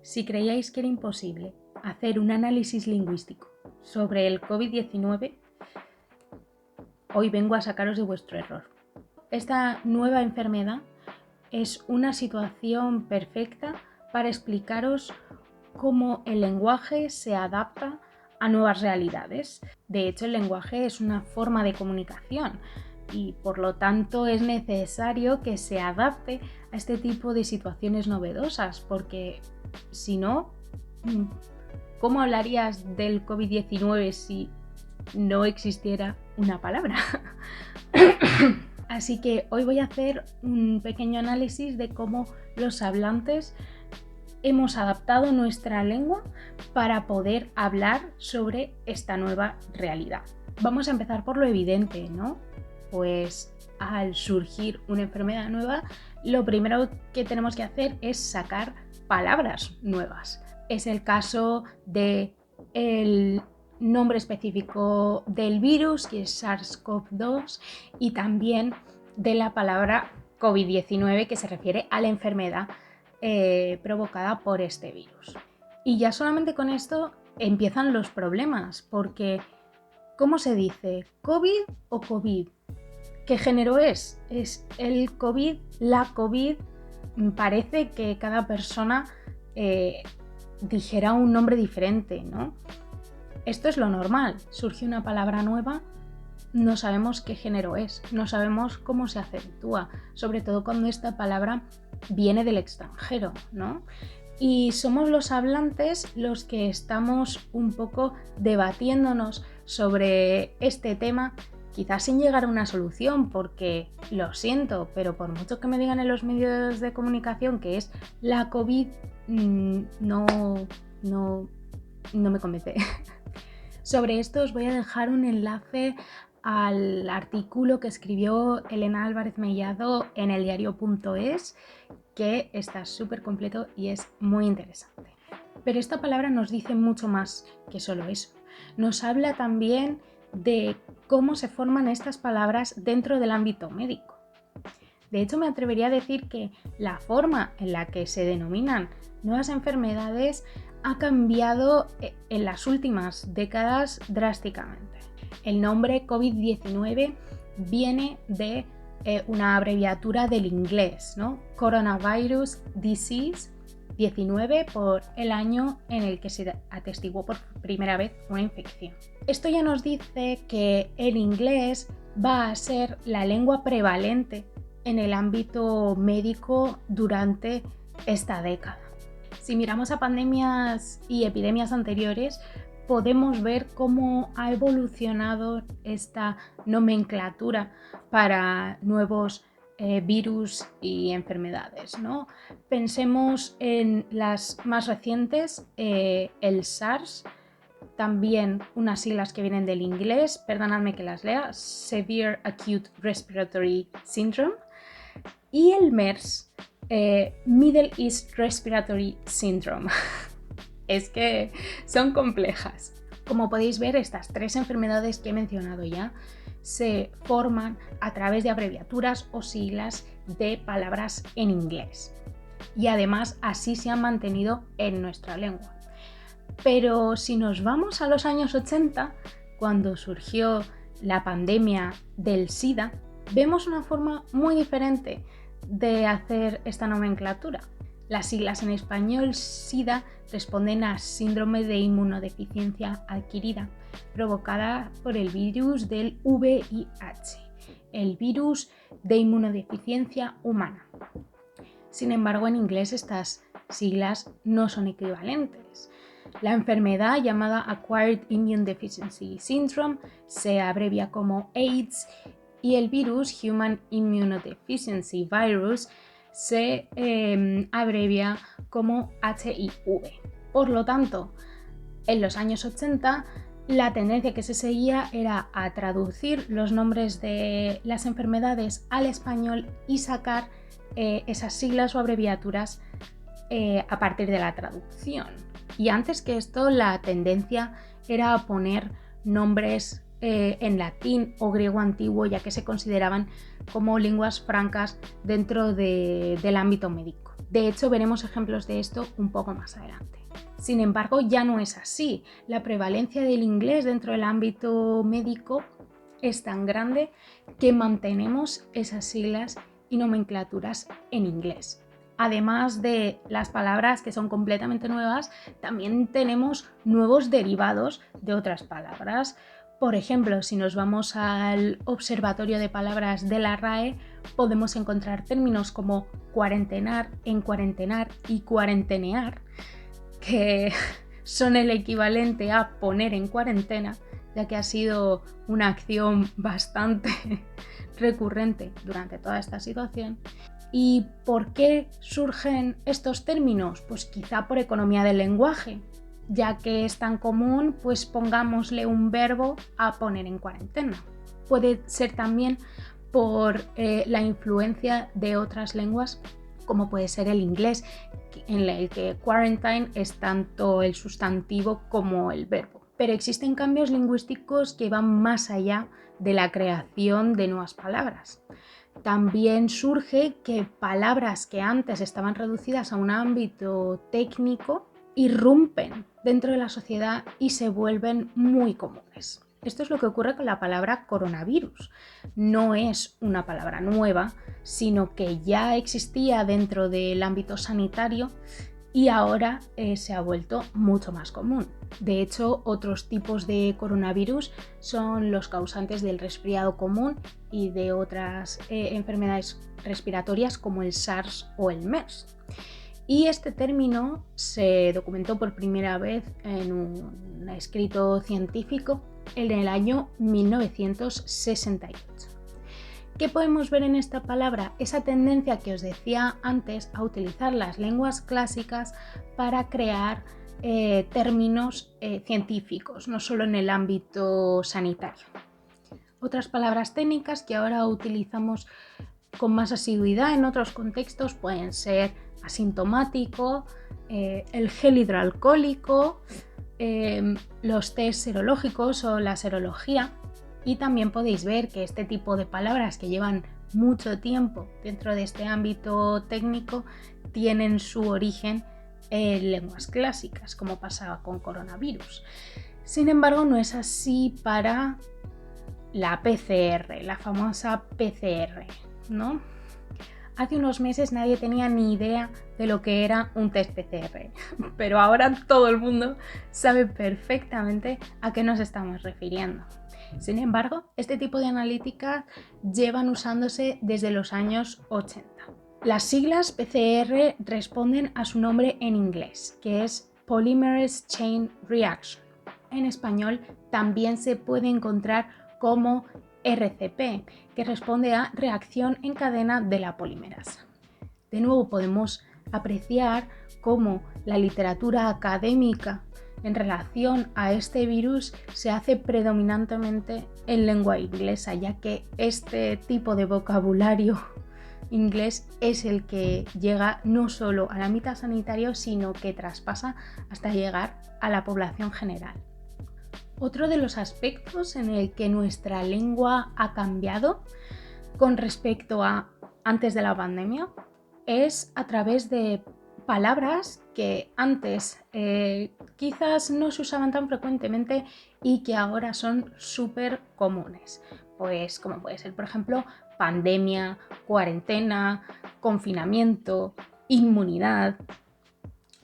Si creíais que era imposible hacer un análisis lingüístico sobre el COVID-19, hoy vengo a sacaros de vuestro error. Esta nueva enfermedad es una situación perfecta para explicaros cómo el lenguaje se adapta a nuevas realidades. De hecho, el lenguaje es una forma de comunicación y por lo tanto es necesario que se adapte a este tipo de situaciones novedosas, porque si no, ¿cómo hablarías del COVID-19 si no existiera una palabra? Así que hoy voy a hacer un pequeño análisis de cómo los hablantes hemos adaptado nuestra lengua para poder hablar sobre esta nueva realidad. Vamos a empezar por lo evidente, ¿no? Pues al surgir una enfermedad nueva, lo primero que tenemos que hacer es sacar palabras nuevas. Es el caso del nombre específico del virus, que es SARS-CoV-2, y también de la palabra COVID-19, que se refiere a la enfermedad provocada por este virus. Y ya solamente con esto empiezan los problemas, porque ¿cómo se dice? ¿COVID o COVID? ¿Qué género es? ¿Es el COVID? ¿La COVID? Parece que cada persona dijera un nombre diferente, ¿no? Esto es lo normal. Surge una palabra nueva, no sabemos qué género es, no sabemos cómo se acentúa, sobre todo cuando esta palabra viene del extranjero, ¿no? Y somos los hablantes los que estamos un poco debatiéndonos sobre este tema, quizás sin llegar a una solución, porque lo siento, pero por mucho que me digan en los medios de comunicación que es la COVID, no me convence. Sobre esto os voy a dejar un enlace al artículo que escribió Elena Álvarez Mellado en eldiario.es, que está súper completo y es muy interesante. Pero esta palabra nos dice mucho más que solo eso. Nos habla también de cómo se forman estas palabras dentro del ámbito médico. De hecho, me atrevería a decir que la forma en la que se denominan nuevas enfermedades ha cambiado en las últimas décadas drásticamente. El nombre COVID-19 viene de una abreviatura del inglés, ¿no? Coronavirus Disease 19, por el año en el que se atestiguó por primera vez una infección. Esto ya nos dice que el inglés va a ser la lengua prevalente en el ámbito médico durante esta década. Si miramos a pandemias y epidemias anteriores, podemos ver cómo ha evolucionado esta nomenclatura para nuevos virus y enfermedades, ¿no? Pensemos en las más recientes, el SARS, también unas siglas que vienen del inglés, perdonadme que las lea, Severe Acute Respiratory Syndrome, y el MERS, Middle East Respiratory Syndrome. Es que son complejas. Como podéis ver, estas tres enfermedades que he mencionado ya se forman a través de abreviaturas o siglas de palabras en inglés. Y además así se han mantenido en nuestra lengua. Pero si nos vamos a los años 80, cuando surgió la pandemia del SIDA, vemos una forma muy diferente de hacer esta nomenclatura. Las siglas en español SIDA responden a síndrome de inmunodeficiencia adquirida, provocada por el virus del VIH, el virus de inmunodeficiencia humana. Sin embargo, en inglés estas siglas no son equivalentes. La enfermedad, llamada Acquired Immune Deficiency Syndrome, se abrevia como AIDS, y el virus Human Immunodeficiency Virus se abrevia como HIV. Por lo tanto, en los años 80, la tendencia que se seguía era a traducir los nombres de las enfermedades al español y sacar esas siglas o abreviaturas a partir de la traducción. Y antes que esto, la tendencia era a poner nombres en latín o griego antiguo, ya que se consideraban como lenguas francas dentro del ámbito médico. De hecho, veremos ejemplos de esto un poco más adelante. Sin embargo, ya no es así. La prevalencia del inglés dentro del ámbito médico es tan grande que mantenemos esas siglas y nomenclaturas en inglés. Además de las palabras que son completamente nuevas, también tenemos nuevos derivados de otras palabras. Por ejemplo, si nos vamos al observatorio de palabras de la RAE, podemos encontrar términos como cuarentenar, encuarentenar y cuarentenear, que son el equivalente a poner en cuarentena, ya que ha sido una acción bastante recurrente durante toda esta situación. ¿Y por qué surgen estos términos? Pues quizá por economía del lenguaje, ya que es tan común, pues pongámosle un verbo a poner en cuarentena. Puede ser también por la influencia de otras lenguas, como puede ser el inglés, en el que quarantine es tanto el sustantivo como el verbo. Pero existen cambios lingüísticos que van más allá de la creación de nuevas palabras. También surge que palabras que antes estaban reducidas a un ámbito técnico irrumpen dentro de la sociedad y se vuelven muy comunes. Esto es lo que ocurre con la palabra coronavirus. No es una palabra nueva, sino que ya existía dentro del ámbito sanitario y ahora se ha vuelto mucho más común. De hecho, otros tipos de coronavirus son los causantes del resfriado común y de otras enfermedades respiratorias como el SARS o el MERS. Y este término se documentó por primera vez en un escrito científico en el año 1968. ¿Qué podemos ver en esta palabra? Esa tendencia que os decía antes a utilizar las lenguas clásicas para crear términos científicos, no solo en el ámbito sanitario. Otras palabras técnicas que ahora utilizamos con más asiduidad en otros contextos pueden ser asintomático, el gel hidroalcohólico, los test serológicos o la serología. Y también podéis ver que este tipo de palabras que llevan mucho tiempo dentro de este ámbito técnico tienen su origen en lenguas clásicas, como pasaba con coronavirus. Sin embargo, no es así para la PCR, la famosa PCR, ¿no? Hace unos meses nadie tenía ni idea de lo que era un test PCR, pero ahora todo el mundo sabe perfectamente a qué nos estamos refiriendo. Sin embargo, este tipo de analítica llevan usándose desde los años 80. Las siglas PCR responden a su nombre en inglés, que es Polymerase Chain Reaction. En español también se puede encontrar como RCP, que responde a reacción en cadena de la polimerasa. De nuevo podemos apreciar cómo la literatura académica en relación a este virus se hace predominantemente en lengua inglesa, ya que este tipo de vocabulario inglés es el que llega no solo al ámbito sanitario, sino que traspasa hasta llegar a la población general. Otro de los aspectos en el que nuestra lengua ha cambiado con respecto a antes de la pandemia es a través de palabras que antes quizás no se usaban tan frecuentemente y que ahora son súper comunes. Pues como puede ser, por ejemplo, pandemia, cuarentena, confinamiento, inmunidad.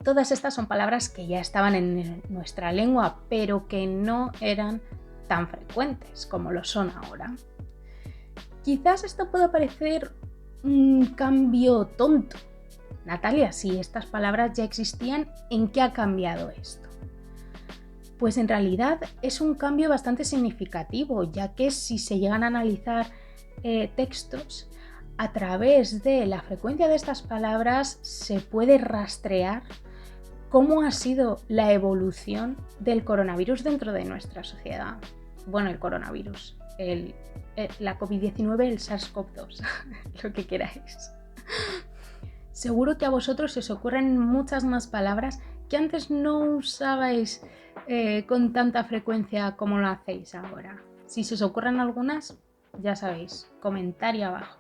Todas estas son palabras que ya estaban en nuestra lengua, pero que no eran tan frecuentes como lo son ahora. Quizás esto pueda parecer un cambio tonto. Natalia, si estas palabras ya existían, ¿en qué ha cambiado esto? Pues en realidad es un cambio bastante significativo, ya que si se llegan a analizar textos, a través de la frecuencia de estas palabras se puede rastrear cómo ha sido la evolución del coronavirus dentro de nuestra sociedad. Bueno, el coronavirus, la COVID-19, el SARS-CoV-2, lo que queráis. Seguro que a vosotros se os ocurren muchas más palabras que antes no usabais con tanta frecuencia como lo hacéis ahora. Si se os ocurren algunas, ya sabéis, comentario abajo.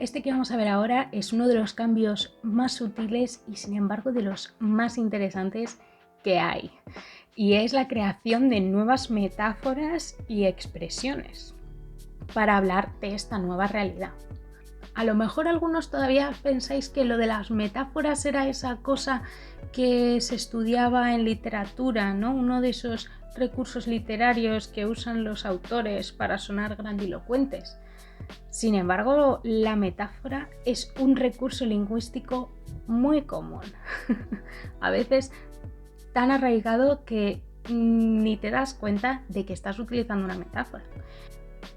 Este que vamos a ver ahora es uno de los cambios más sutiles y sin embargo de los más interesantes que hay, y es la creación de nuevas metáforas y expresiones para hablar de esta nueva realidad. A lo mejor algunos todavía pensáis que lo de las metáforas era esa cosa que se estudiaba en literatura, ¿no? Uno de esos recursos literarios que usan los autores para sonar grandilocuentes. Sin embargo, la metáfora es un recurso lingüístico muy común, a veces tan arraigado que ni te das cuenta de que estás utilizando una metáfora.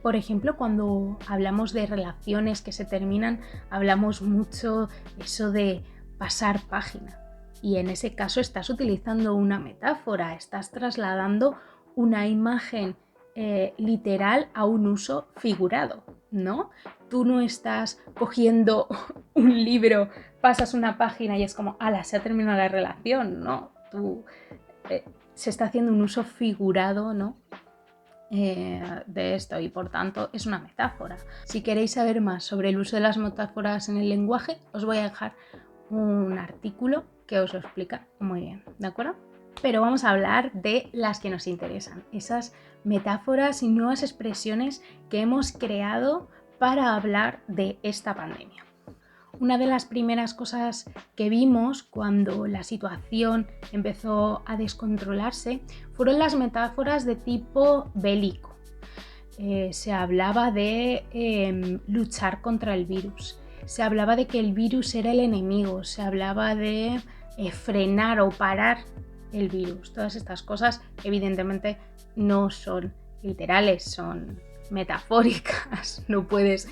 Por ejemplo, cuando hablamos de relaciones que se terminan, hablamos mucho eso de pasar página. Y en ese caso estás utilizando una metáfora, estás trasladando una imagen literal a un uso figurado, ¿no? Tú no estás cogiendo un libro, pasas una página y es como, ¡hala! Se ha terminado la relación, ¿no? Se está haciendo un uso figurado, ¿no? De esto, y por tanto es una metáfora. Si queréis saber más sobre el uso de las metáforas en el lenguaje, os voy a dejar un artículo que os lo explica muy bien, ¿de acuerdo? Pero vamos a hablar de las que nos interesan, esas metáforas y nuevas expresiones que hemos creado para hablar de esta pandemia. Una de las primeras cosas que vimos cuando la situación empezó a descontrolarse fueron las metáforas de tipo bélico. Se hablaba de luchar contra el virus, se hablaba de que el virus era el enemigo, se hablaba de frenar o parar el virus. Todas estas cosas evidentemente no son literales, son metafóricas. No puedes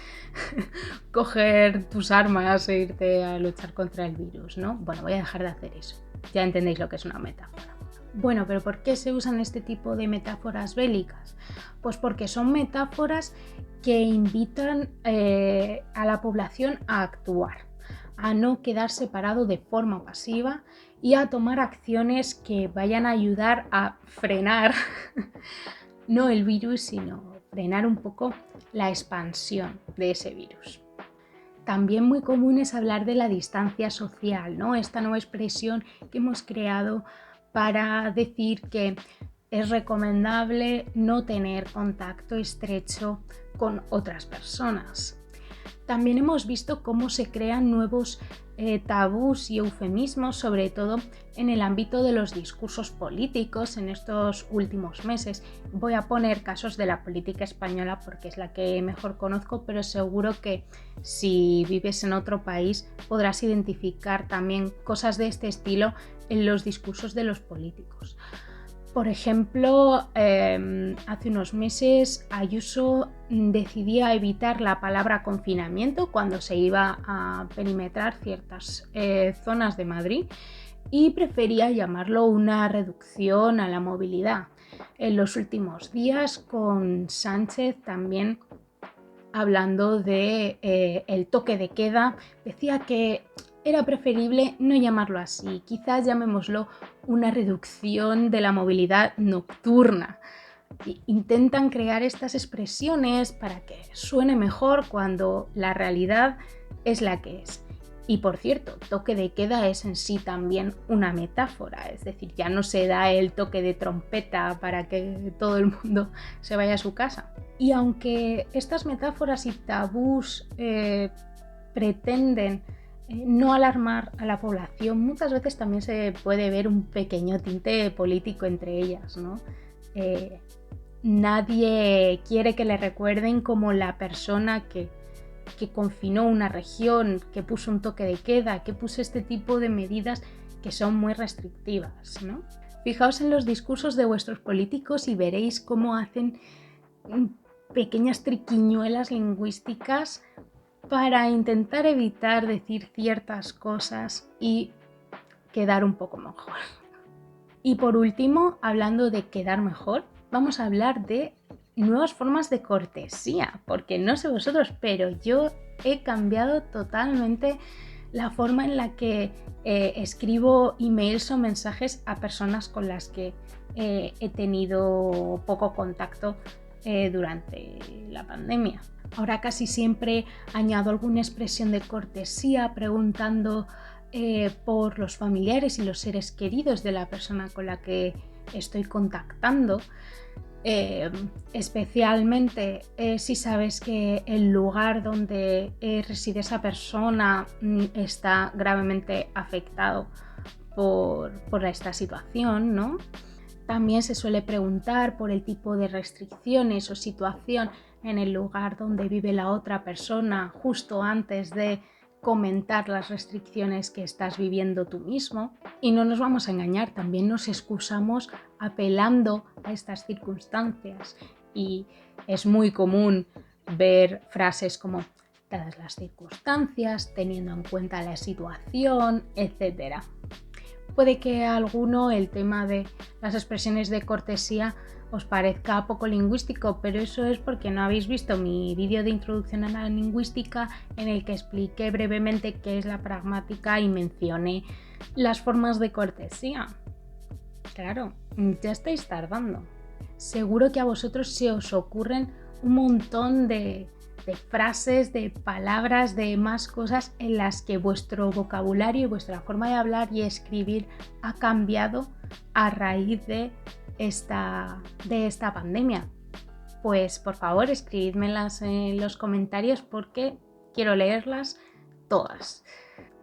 coger tus armas e irte a luchar contra el virus, ¿no? Bueno, voy a dejar de hacer eso. Ya entendéis lo que es una metáfora. Bueno, pero ¿por qué se usan este tipo de metáforas bélicas? Pues porque son metáforas que invitan a la población a actuar, a no quedar separado de forma pasiva y a tomar acciones que vayan a ayudar a frenar no el virus, sino frenar un poco la expansión de ese virus. También muy común es hablar de la distancia social, ¿no? Esta nueva expresión que hemos creado para decir que es recomendable no tener contacto estrecho con otras personas. También hemos visto cómo se crean nuevos tabús y eufemismos, sobre todo en el ámbito de los discursos políticos en estos últimos meses. Voy a poner casos de la política española porque es la que mejor conozco, pero seguro que si vives en otro país podrás identificar también cosas de este estilo en los discursos de los políticos. Por ejemplo, hace unos meses Ayuso decidía evitar la palabra confinamiento cuando se iba a perimetrar ciertas zonas de Madrid y prefería llamarlo una reducción a la movilidad. En los últimos días, con Sánchez también hablando de el toque de queda, decía que era preferible no llamarlo así, quizás llamémoslo una reducción de la movilidad nocturna. Intentan crear estas expresiones para que suene mejor cuando la realidad es la que es. Y por cierto, toque de queda es en sí también una metáfora, es decir, ya no se da el toque de trompeta para que todo el mundo se vaya a su casa. Y aunque estas metáforas y tabús pretenden no alarmar a la población, muchas veces también se puede ver un pequeño tinte político entre ellas, ¿no? Nadie quiere que le recuerden como la persona que confinó una región, que puso un toque de queda, que puso este tipo de medidas que son muy restrictivas, ¿no? Fijaos en los discursos de vuestros políticos y veréis cómo hacen pequeñas triquiñuelas lingüísticas para intentar evitar decir ciertas cosas y quedar un poco mejor. Y por último, hablando de quedar mejor, vamos a hablar de nuevas formas de cortesía, porque no sé vosotros, pero yo he cambiado totalmente la forma en la que escribo emails o mensajes a personas con las que he tenido poco contacto durante la pandemia. Ahora casi siempre añado alguna expresión de cortesía preguntando por los familiares y los seres queridos de la persona con la que estoy contactando. Especialmente si sabes que el lugar donde reside esa persona está gravemente afectado por esta situación, ¿no? También se suele preguntar por el tipo de restricciones o situación en el lugar donde vive la otra persona justo antes de comentar las restricciones que estás viviendo tú mismo. Y no nos vamos a engañar, también nos excusamos apelando a estas circunstancias. Y es muy común ver frases como dadas las circunstancias, teniendo en cuenta la situación, etc. Puede que a alguno el tema de las expresiones de cortesía os parezca poco lingüístico, pero eso es porque no habéis visto mi vídeo de introducción a la lingüística en el que expliqué brevemente qué es la pragmática y mencioné las formas de cortesía. Claro, ya estáis tardando. Seguro que a vosotros se os ocurren un montón de frases, de palabras, de más cosas en las que vuestro vocabulario y vuestra forma de hablar y escribir ha cambiado a raíz de esta pandemia. Pues por favor escribidmelas en los comentarios porque quiero leerlas todas.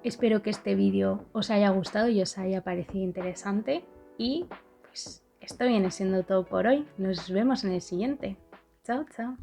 Espero que este vídeo os haya gustado y os haya parecido interesante y pues esto viene siendo todo por hoy. Nos vemos en el siguiente. Chao, chao.